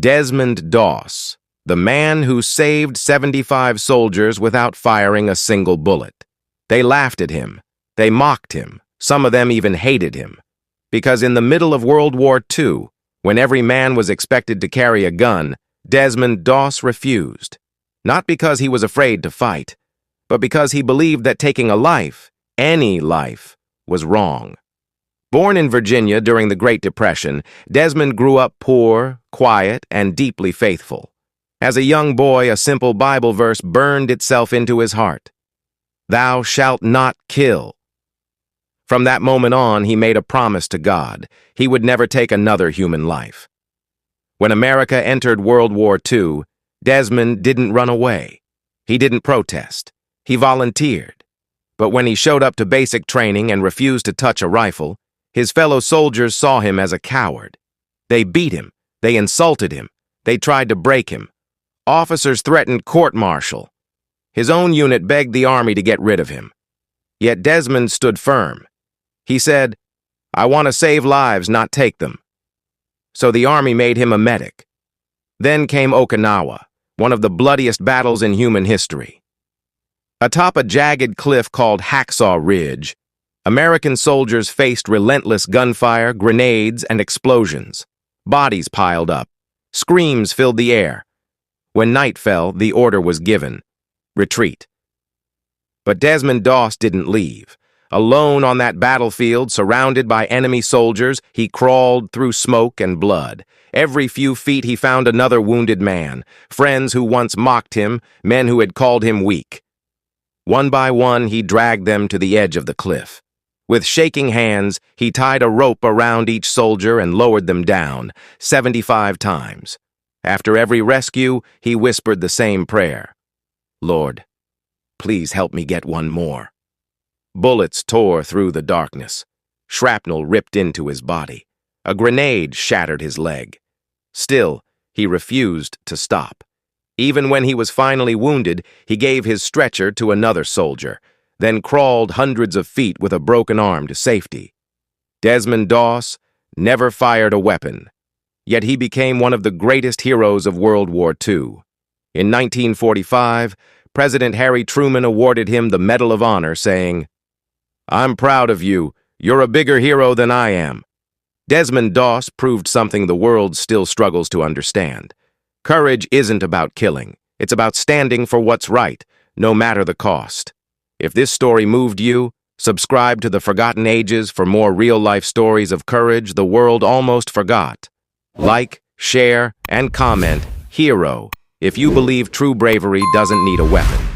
Desmond Doss, the man who saved 75 soldiers without firing a single bullet. They laughed at him. They mocked him. Some of them even hated him. Because in the middle of World War II, when every man was expected to carry a gun, Desmond Doss refused. Not because he was afraid to fight, but because he believed that taking a life, any life, was wrong. Born in Virginia during the Great Depression, Desmond grew up poor, quiet, and deeply faithful. As a young boy, a simple Bible verse burned itself into his heart. "Thou shalt not kill." From that moment on, he made a promise to God. He would never take another human life. When America entered World War II, Desmond didn't run away. He didn't protest. He volunteered. But when he showed up to basic training and refused to touch a rifle, his fellow soldiers saw him as a coward. They beat him. They insulted him. They tried to break him. Officers threatened court-martial. His own unit begged the army to get rid of him. Yet Desmond stood firm. He said, "I want to save lives, not take them." So the army made him a medic. Then came Okinawa, one of the bloodiest battles in human history. Atop a jagged cliff called Hacksaw Ridge, American soldiers faced relentless gunfire, grenades, and explosions. Bodies piled up. Screams filled the air. When night fell, the order was given: retreat. But Desmond Doss didn't leave. Alone on that battlefield, surrounded by enemy soldiers, he crawled through smoke and blood. Every few feet he found another wounded man, friends who once mocked him, men who had called him weak. One by one, he dragged them to the edge of the cliff. With shaking hands, he tied a rope around each soldier and lowered them down, 75 times. After every rescue, he whispered the same prayer: "Lord, please help me get one more." Bullets tore through the darkness. Shrapnel ripped into his body. A grenade shattered his leg. Still, he refused to stop. Even when he was finally wounded, he gave his stretcher to another soldier, then crawled hundreds of feet with a broken arm to safety. Desmond Doss never fired a weapon, yet he became one of the greatest heroes of World War II. In 1945, President Harry Truman awarded him the Medal of Honor, saying, "I'm proud of you. You're a bigger hero than I am." Desmond Doss proved something the world still struggles to understand. Courage isn't about killing. It's about standing for what's right, no matter the cost. If this story moved you, subscribe to The Forgotten Ages for more real-life stories of courage the world almost forgot. Like, share, and comment, hero, if you believe true bravery doesn't need a weapon.